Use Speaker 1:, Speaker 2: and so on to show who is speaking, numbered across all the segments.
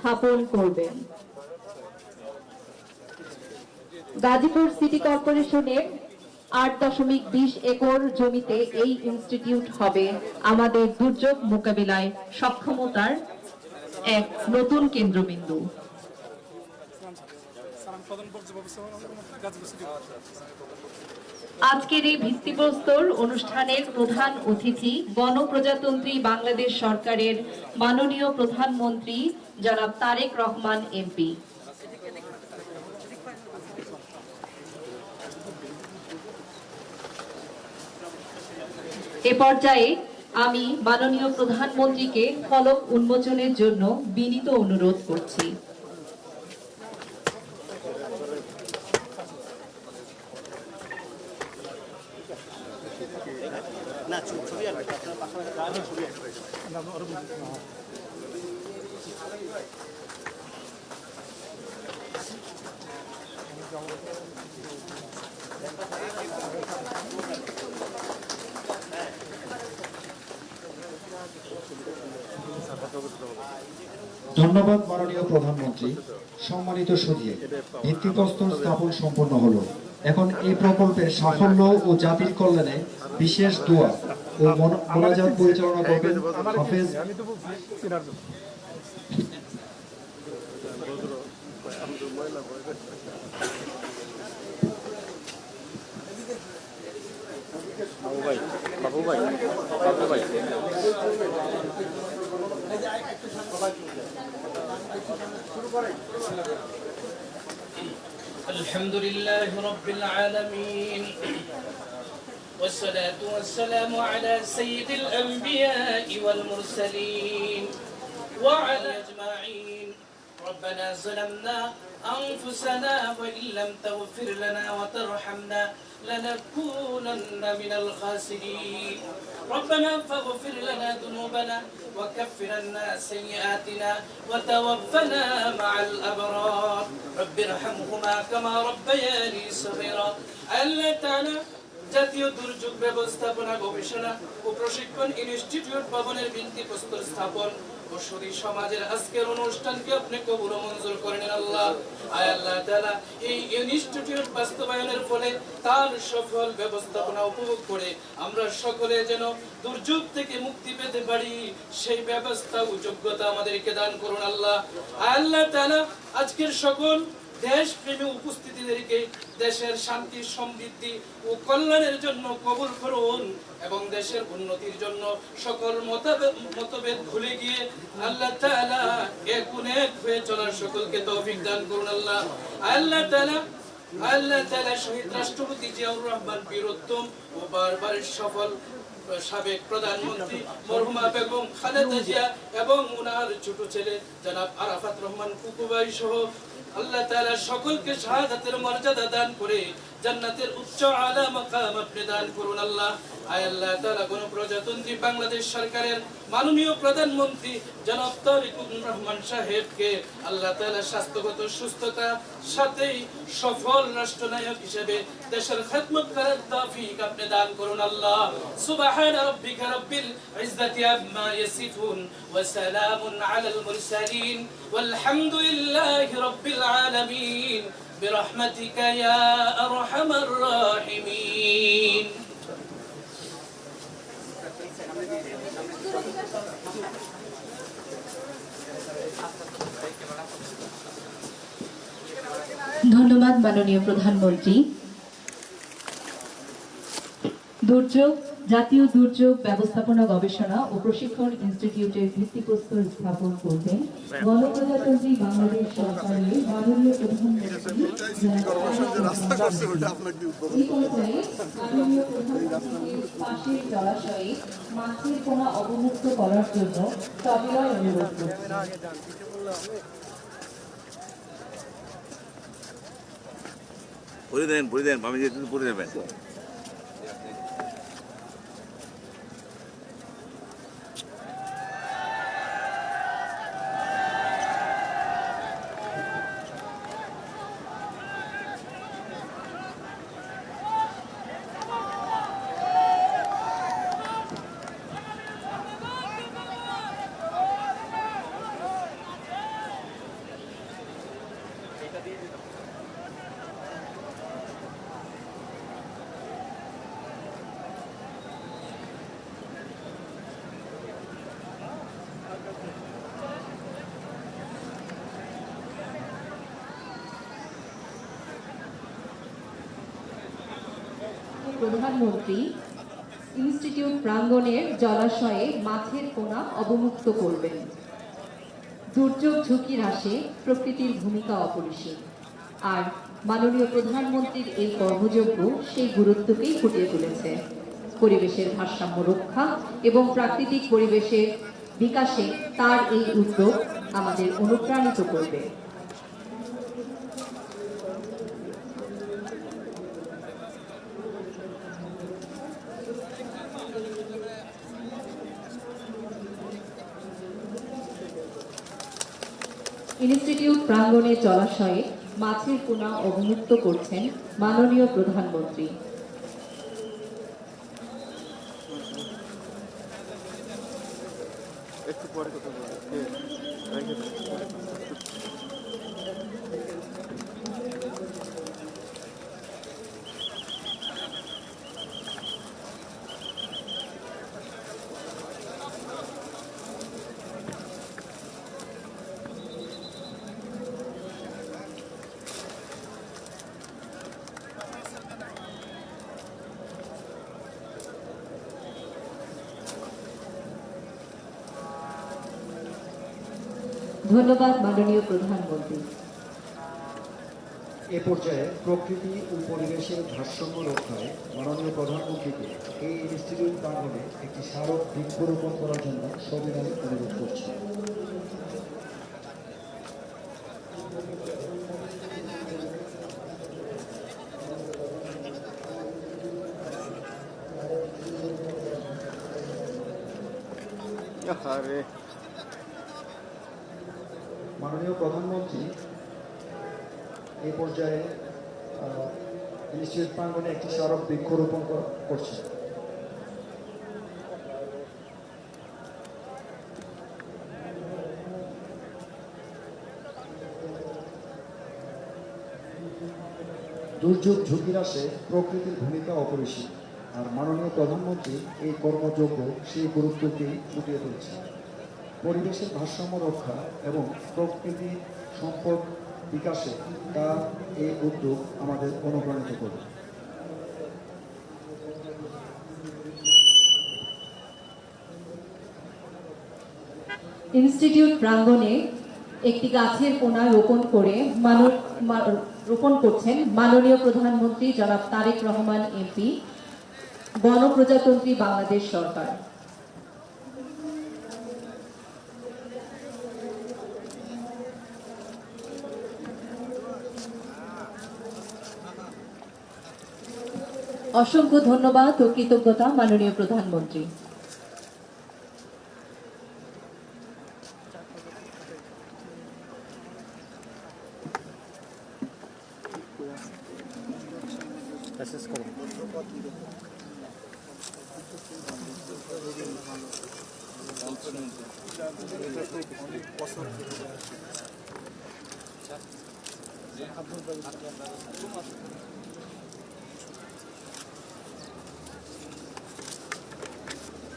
Speaker 1: স্থাপন করবেন। গাজীপুর সিটি কর্পোরেশনের 8.20 একর জমিতে এই ইনস্টিটিউট হবে আমাদের দুর্যোগ মোকাবিলায় সক্ষমতার এক নতুন কেন্দ্রবিন্দু। আজকের এই ভিত্তিপ্রস্তর অনুষ্ঠানের প্রধান অতিথি গণপ্রজাতন্ত্রী বাংলাদেশ সরকারের মাননীয় প্রধানমন্ত্রী জনাব তারেক রহমান এমপি। এ পর্যায়ে আমি মাননীয় প্রধানমন্ত্রীকে ফলক উন্মোচনের জন্য বিনীত অনুরোধ করছি।
Speaker 2: ধন্যবাদ মাননীয় প্রধানমন্ত্রী। সম্মানিত সুধী, ভিত্তিপ্রস্তর স্থাপন সম্পন্ন হলো। এখন এই প্রকল্পের সাফল্য ও জাতির কল্যাণে বিশেষ দোয়া ও মোনাজাত পরিচালনা করবেন হাফেজ
Speaker 3: الحمد لله رب العالمين والصلاة والسلام على سيد الأنبياء والمرسلين وعلى أجمعين. ربنا ظلمنا أنفسنا وإن لم تغفر لنا وترحمنا لنكونن من الخاسرين. ربنا فاغفر لنا ذنوبنا وكفر عنا سيئاتنا وتوفنا مع الأبرار. رب ارحمهما كما ربياني صغيرا. الله تعالى জাতীয় দুর্যোগ ব্যবস্থাপনা গবেষণা ও প্রশিক্ষণ ইনস্টিটিউট ভবনের ভিত্তিপ্রস্তর স্থাপন ও সুধী সমাজের আজকের অনুষ্ঠানকে আপনি কবুল ও মঞ্জুর করে নেন আল্লাহ। আয় আল্লাহ তাআলা, এই ইনস্টিটিউট বাস্তবায়নের ফলে তার সফল ব্যবস্থাপনা উপভোগ করে আমরা সকলে যেন দুর্যোগ থেকে মুক্তি পেতে পারি, সেই ব্যবস্থা ও যোগ্যতা আমাদেরকে দান করুন আল্লাহ। আয় আল্লাহ তাআলা, আজকের সকল দেশপ্রেমী উপস্থিতিদেরকে দেশের শান্তি সমৃদ্ধি ও কল্যাণের জন্য কবুল করুন এবং দেশের উন্নতির জন্য সকল মতভেদ ভুলে গিয়ে আল্লাহ তাআলা এক হয়ে চলার সকলকে তৌফিক দান করুন আল্লাহ। আল্লাহ তাআলা শহীদ রাষ্ট্রপতি জিয়াউর রহমান বীরোত্তম ও বারবারের সফল সাবেক প্রধানমন্ত্রী মরহুমা বেগম খালেদা জিয়া এবং ওনার ছোট ছেলে জনাব আরাফাত রহমান কুকুবাই সহ আল্লাহ তাআলা সকলকে শাহাদাতের মর্যাদা দান করে জান্নাতের উচ্চ আলা মাকাম আপনি দান করুন আল্লাহ। আয় আল্লাহ তাআলা গণপ্রজাতন্ত্রী বাংলাদেশ সরকারের মাননীয় প্রধানমন্ত্রী জনাব তারেক রহমান সাহেবকে আল্লাহ তাআলা স্বাস্থ্যগত সুস্থতা সাথেই সফল রাষ্ট্রনায়ক হিসেবে দেশের খেদমত করার তৌফিক আপনি দান করুন আল্লাহ। সুবহান রাব্বিকা রাব্বিল ইজ্জাতি আম্মা ইয়াসিফুন ওয়া সালামুন আলাল মুরসালিন ওয়ালহামদুলিল্লাহি রাব্বিল আলামিন বিরহমাতিকা ইয়া আরহামার রাহিমিন।
Speaker 1: ধন্যবাদ মাননীয় প্রধানমন্ত্রী। জাতীয় দুর্যোগ ব্যবস্থাপনা গবেষণা ও প্রশিক্ষণ ইনস্টিটিউটের ভিত্তিপ্রস্তর স্থাপন করবেন গণপ্রজাতন্ত্রী বাংলাদেশ সরকারের মাননীয় প্রধানমন্ত্রী। পাশের জলাশয়ে মাছের পোনা অবমুক্ত করার জন্য সবিনয় অনুরোধ করছি।
Speaker 4: পড়ে দেন আমি যেতে পড়ে যাবেন।
Speaker 1: প্রধানমন্ত্রী ইনস্টিটিউট প্রাঙ্গণের জলাশয়ে মাছের পোনা অবমুক্ত করবেন। দুর্যোগ ঝুঁকি হ্রাসে প্রকৃতির ভূমিকা অপরিসীম, আর মাননীয় প্রধানমন্ত্রীর এই কর্মযজ্ঞ সেই গুরুত্বকেই ফুটিয়ে তুলেছে। পরিবেশের ভারসাম্য রক্ষা এবং প্রাকৃতিক পরিবেশের বিকাশে তার এই উদ্যোগ আমাদের অনুপ্রাণিত করবে। ইনস্টিটিউট প্রাঙ্গণের জলাশয়ে মাছের পোনা অবমুক্ত করছেন মাননীয় প্রধানমন্ত্রী। ধন্যবাদ মাননীয় প্রধানমন্ত্রী।
Speaker 2: এ পর্যায়ে প্রকৃতি ও পরিবেশের ভারসাম্য রক্ষায় মাননীয় প্রধানমন্ত্রীকে এই ইনস্টিটিউট প্রাঙ্গণে একটি স্মারক বৃক্ষরোপণ করার জন্য সবিনয়ে অনুরোধ করছি। মাননীয় প্রধানমন্ত্রী এই পর্যায়ে ইনস্টিটিউট প্রাঙ্গণে একটি স্মারক বৃক্ষরোপণ করছে। দুর্যোগ ঝুঁকি হ্রাসে প্রকৃতির ভূমিকা অপরিসীম, আর মাননীয় প্রধানমন্ত্রী এই কর্মযজ্ঞ সেই গুরুত্বকেই ফুটিয়ে তুলছে। পরিবেশের ভারসাম্য রক্ষা এবং প্রকৃতি সম্পদ বিকাশে তার এই উদ্যোগ আমাদের অনুপ্রাণিত করবে।
Speaker 1: ইনস্টিটিউট প্রাঙ্গণে একটি গাছের পোনা রোপণ করছেন মাননীয় প্রধানমন্ত্রী জনাব তারেক রহমান এমপি, গণপ্রজাতন্ত্রী বাংলাদেশ সরকার। অসংখ্য ধন্যবাদ ও কৃতজ্ঞতা মাননীয় প্রধানমন্ত্রী।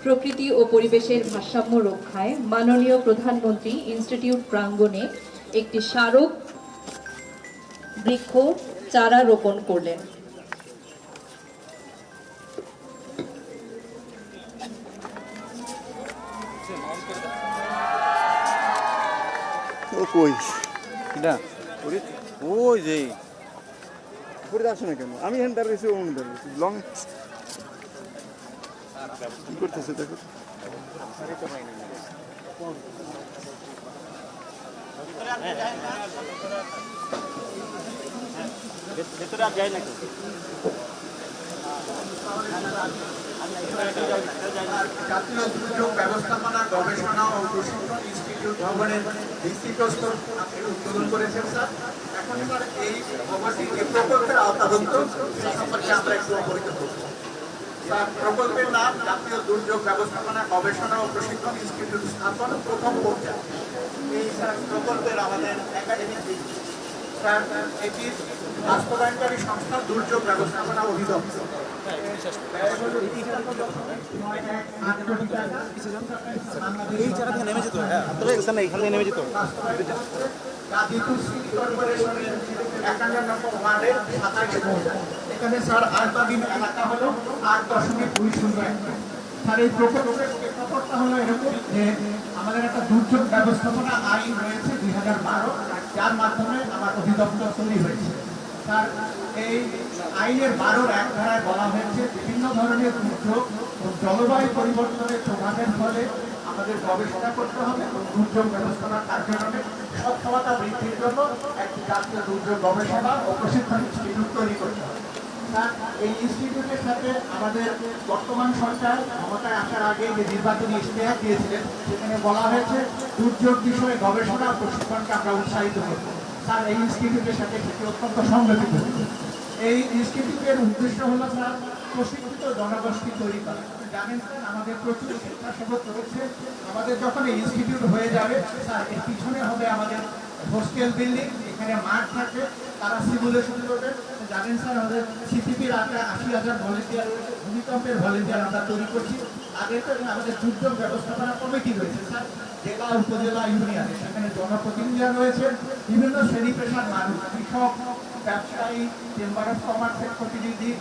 Speaker 1: প্রকৃতি ও পরিবেশের ভারসাম্য রক্ষায় মাননীয় প্রধানমন্ত্রী ইনস্টিটিউট প্রাঙ্গণে একটি স্মারক বৃক্ষ চারা রোপণ করলেন।
Speaker 4: ওই যে করে আসো না কেন, আমি এখানে দাঁড়িয়েছি ও দাঁড়িয়েছি লং কি করতেছে দেখো। ভেতরে আর যায় না কেউ।
Speaker 5: জাতীয় দুর্যোগ ব্যবস্থাপনা গবেষণা ও প্রশিক্ষণ ইনস্টিটিউট ভবনের ভিত্তিপ্রস্তর উদ্বোধন করেছেন স্যার। এখন স্যার এই প্রকল্পের আওতাভুক্ত সেই সম্পর্কে আমরা একটু অবহিত করব। স্যার, প্রকল্পের নাম জাতীয় দুর্যোগ ব্যবস্থাপনা গবেষণা ও প্রশিক্ষণ ইনস্টিটিউট স্থাপন প্রথম পর্যায়ে। এই স্যার প্রকল্পের আমাদের একাডেমিক দিক স্যার এটি বাস্তবায়নকারী সংস্থা দুর্যোগ ব্যবস্থাপনা অধিদপ্তর।
Speaker 4: এই জায়গা থেকে নেমে যেত, হ্যাঁ আপনারা এখানে এখানে নেমে যেত।
Speaker 5: গাজীপুর সিটি কর্পোরেশনের 51 নম্বর ওয়ার্ডের 27 মৌজা। এখানে স্যার আওতাধীন এলাকা হলো 8.201। স্যার এই প্রকল্পের প্রেক্ষাপটটা হলো এরকম যে আমাদের একটা দুর্যোগ ব্যবস্থাপনা আইন রয়েছে 2012, যার মাধ্যমে আমার অধিদপ্তর তৈরি হয়েছে। স্যার এই আইনের 12-1 ধারায় বলা হয়েছে বিভিন্ন ধরনের দুর্যোগ ও জলবায়ু পরিবর্তনের প্রভাবের ফলে আমাদের গবেষণা করতে হবে এবং দুর্যোগ ব্যবস্থাপনা কার্যক্রমে সক্ষমতা বৃদ্ধির জন্য একটি জাতীয় দুর্যোগ গবেষণা ও প্রশিক্ষণ ইনস্টিটিউট তৈরি করতে হবে। স্যার এই ইনস্টিটিউটের সাথে আমাদের বর্তমান সরকার ক্ষমতায় আসার আগে যে নির্বাচনী ইশতেহার দিয়েছিলেন সেখানে বলা হয়েছে দুর্যোগ বিষয়ে গবেষণা ও প্রশিক্ষণকে আমরা উৎসাহিত করব। স্যার এই ইনস্টিটিউটের সাথে সেটি অত্যন্ত সংগঠিত। এই ইনস্টিটিউটের উদ্দেশ্য হলো স্যার প্রশিক্ষিত জনগোষ্ঠী তৈরি করা। জানেন স্যার আমাদের প্রচুর স্বেচ্ছাসেবক রয়েছে। আমাদের যখন এই ইনস্টিটিউট হয়ে যাবে স্যার এর পিছনে হবে আমাদের হোস্টেল বিল্ডিং, এখানে মাঠ থাকবে, তারা সিমুলেশন করবে। জানেন স্যার আমাদের সিসিপির আগে 80,000 ভলেন্টিয়ার রয়েছে, ভূমিকম্পের ভলেন্টিয়ার আমরা তৈরি করছি। আগে তো আমাদের দুর্যোগ ব্যবস্থাপনা কমিটি রয়েছে স্যার, জেলা উপজেলা ইউনিয়নে, সেখানে জনপ্রতিনিধিরা রয়েছে, বিভিন্ন শ্রেণী পেশার মানুষ, কৃষক, ব্যবসায়ী, চেম্বার অফ কমার্সের প্রতিনিধি,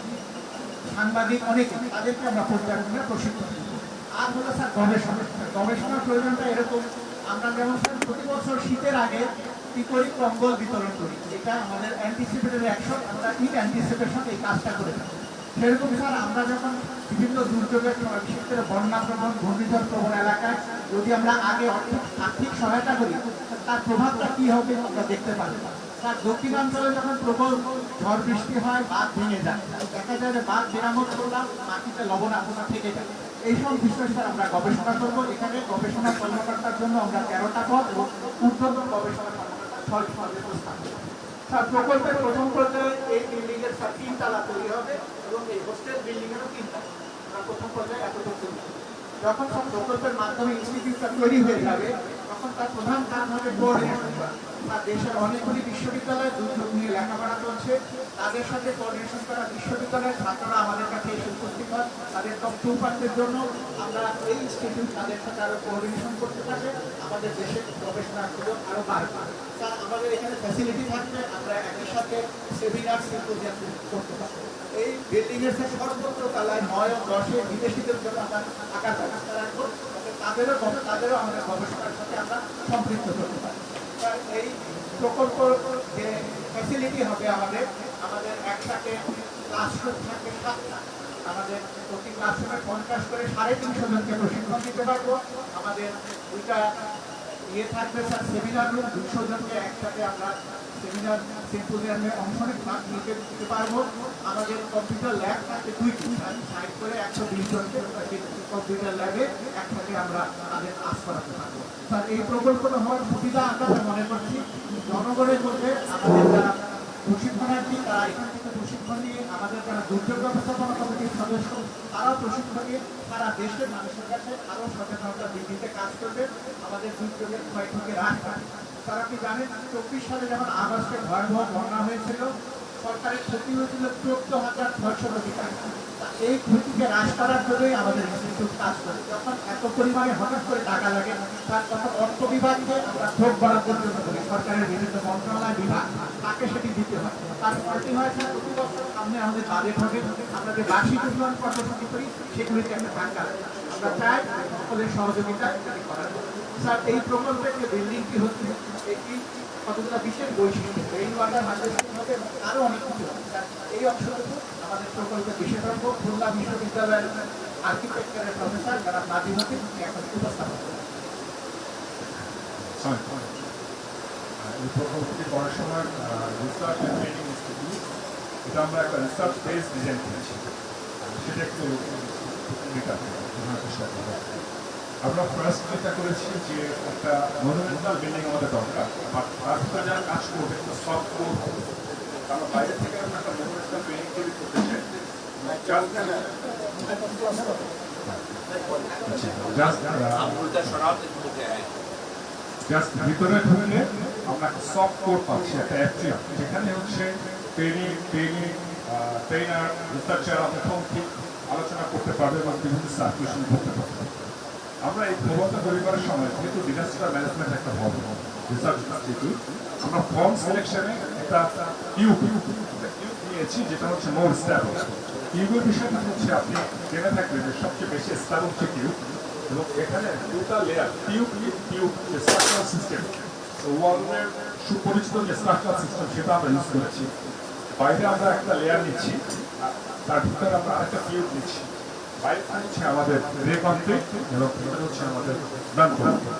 Speaker 5: সাংবাদিক, অনেকে, তাদেরকে আমরা পর্যায়ক্রমে প্রশিক্ষণ দিই। আর হলো স্যার গবেষণা। গবেষণার প্রয়োজনটা এরকম, আমরা যেমন স্যার প্রতি বছর শীতের আগে কি করি, কম্বল বিতরণ করি, এটা আমাদের অ্যান্টিসিপেটরি অ্যাকশন, আমরা ইন অ্যান্টিসিপেশন এই কাজটা করে থাকি। সেরকম স্যার আমরা যখন বিভিন্ন দুর্যোগের সময়, বিশেষ করে বন্যা প্রবণ, ঘূর্ণিঝড় প্রবণ এলাকায় যদি আমরা আগে আর্থিক সহায়তা করি, তার প্রভাবটা কী হবে আমরা দেখতে পারি। স্যার দক্ষিণাঞ্চলে যখন প্রবল ঝড় বৃষ্টি হয়, বাঁধ ভেঙে যায়, দেখা যায় যে বাঁধ মেরামত করলাম, মাটিতে লবণাক্ততা থেকে যায়। এইসব বিষয় স্যার আমরা গবেষণা করব। এখানে গবেষণা কর্মকর্তার জন্য আমরা 13টা পদ এবং ঊর্ধ্বতন গবেষণা কর্মকর্তা 6টি পদের প্রস্তাব করব। স্যার প্রকল্পের প্রথম পর্যায়ে এই বিল্ডিংয়ের স্যার 3 তলা তৈরি হবে এবং এই হোস্টেল বিল্ডিংয়েরও 3 তলা। আমরা প্রথম পর্যায়ে এতটুকু তৈরি করব। যখন সব প্রকল্পের মাধ্যমে ইনস্টিটিউটটা তৈরি হয়ে যাবে তখন তার প্রধান কাজ হবে কোঅর্ডিনেশন করা। আর দেশের অনেকগুলি বিশ্ববিদ্যালয়ে দুর্যোগ নিয়ে লেখাপড়া চলছে, তাদের সাথে কোঅর্ডিনেশন করা। বিশ্ববিদ্যালয়ের ছাত্ররা আমাদের কাছে এসে উপস্থিত হয়, তাদের তথ্য উপাত্তের জন্য আমরা এই ইনস্টিটিউট তাদের সাথে আরও কোঅর্ডিনেশন করতে থাকে, আমাদের দেশের গবেষণার সুযোগ আরও বাড়বে। স্যার আমাদের এখানে ফ্যাসিলিটি থাকবে, আমরা একই সাথে সেমিনার সিম্পোজিয়াম করতে পারবো। এই বিল্ডিংয়ের সাথে সর্বত্র তলায় 9 ও 10-এ বিদেশিদের জন্য আমরা থাকার ব্যবস্থা রাখবো, তাদেরও আমাদের গবেষণার সাথে আমরা সম্পৃক্ত করতে পারি। এই প্রকল্প যে ফ্যাসিলিটি হবে আমাদের একসাথে ক্লাসরুম থাকবে 7টা, আমাদের প্রতি ক্লাসরুমে 50 করে 350 জনকে প্রশিক্ষণ দিতে পারবো। আমাদের 2টা থাকবে স্যার সেমিনার রুম, 200 জনকে একসাথে আমরা সেমিনার সিম্পোজিয়ামে অংশ নিতে পারবো। আমাদের কম্পিউটার ল্যাব থাকবে 2টি, সাইড করে 120 জনকে কম্পিউটার ল্যাবে একসাথে আমরা তাদের কাজ করাতে পারবো। স্যার এই প্রকল্পটা হওয়ার সুবিধা আমরা মনে করছি জনগণের মধ্যে আমাদের যারা প্রশিক্ষণার্থী তারা এখান থেকে প্রশিক্ষণ নিয়ে, আমাদের যারা দুর্যোগ ব্যবস্থাপনা কমিটির সদস্য তারাও প্রশিক্ষণ নিয়ে সারা দেশের মানুষের কাছে আরও সচেতনতা বৃদ্ধিতে কাজ করবে, আমাদের দুর্যোগের ক্ষয়ক্ষতি হ্রাস পাবে। তারা কি জানেন 24 সালে যখন আগস্টে ভয়াবহ বন্যা হয়েছিল, সরকারের ক্ষতি হয়েছিল 14,600 কোটি টাকা। এই ক্ষতিকে হ্রাস করার জন্যই আমাদের ইনস্টিটিউট কাজ করে। যখন এত পরিমাণে হঠাৎ করে টাকা লাগে তখন অর্থ বিভাগকে আমরা থোক বরাদ্দের জন্য করি, সরকারের বিভিন্ন মন্ত্রণালয় বিভাগ তাকে সেটি দিতে হয়। তার ফলটি হয়েছে প্রতি বছর সামনে আমাদের বাজেট হবে, আমরা যে বার্ষিক উন্নয়ন কর্মসূচি করি সেগুলিতে একটা ধাক্কা লাগে। আমরা চাই সকলের সহযোগিতায় এটি করার। স্যার এই প্রকল্পের যে বিল্ডিংটি হচ্ছে এটি কতগুলো বিশেষ বৈশিষ্ট্য, রেইন ওয়াটার হারভেস্টিং হবে, আরও অনেক কিছু হবে। স্যার এই অংশটুকু আমাদের প্রকল্পের বিশেষজ্ঞ খুলনা বিশ্ববিদ্যালয়ের আর্কিটেকচারের প্রফেসর যারা নাজিম হতিন এখন উপস্থাপন করেন।
Speaker 6: এই প্রকল্পটি করার সময় রিসার্চ অ্যান্ড ট্রেনিং ইনস্টিটিউট, এটা আমরা একটা রিসার্চ বেস ডিজাইন করেছি, সেটা একটু আমরা ফার্স্ট যেটা করেছি যে একটা মনুমেন্টাল বিল্ডিং আমাদের দরকার, বাট তার ভিতরে যারা কাজ করবে একটা সফট কোর, আমরা বাইরে থেকে আমরা একটা মনুমেন্টাল বিল্ডিং তৈরি করতে চাই। জাস্ট ভিতরে ঢুকলে আমরা সফট কোর পাচ্ছি, একটা অ্যাট্রিয়াম, যেখানে হচ্ছে ট্রেনার রিসার্চার আপনার ঠিক আলোচনা করতে পারবে এবং বিভিন্ন সার্কুলেশন করতে পারবে। আমরা এই ভবনটা তৈরি করার সময় যেহেতু ডিজাস্টার ম্যানেজমেন্ট একটা ভবন রিসার্চ ইনস্টিটিউট, আমরা ফর্ম সিলেকশনে একটা কিউব নিয়েছি যেটা হচ্ছে মোর স্ট্যাবল। কিউবের বিষয়টা হচ্ছে আপনি জেনে থাকবেন যে সবচেয়ে বেশি স্ট্যাবল হচ্ছে কিউব, এবং এখানে দুটা লেয়ার কিউব যে স্ট্রাকচারাল সিস্টেম, ওয়ালের সুপরিচিত যে স্ট্রাকচারাল সিস্টেম সেটা আমরা ইউজ করেছি। বাইরে আমরা একটা লেয়ার নিচ্ছি, তার ভিতরে আমরা আরেকটা কিউব নিচ্ছি। বাইরে হচ্ছে আমাদের রে কন্ক্রিট এবং ভিতরে হচ্ছে আমাদের ডান কন্ক্রিট।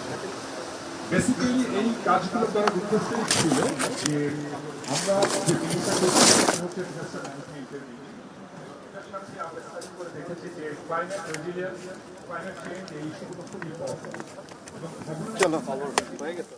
Speaker 6: বেসিক্যালি এই কাজগুলো করার উদ্দেশ্য ছিল যে আমরা যে বিল্ডিংটা করছি হচ্ছে ডিজাস্টার ম্যানেজমেন্টের বিল্ডিং, এটার সাথে আমরা স্টাডি করে দেখেছি যে ক্লাইমেট রেজিলিয়েন্স, ক্লাইমেট চেঞ্জ এই ইস্যুগুলো খুব ইম্পর্টেন্ট এবং
Speaker 4: চলো হয়ে গেছে।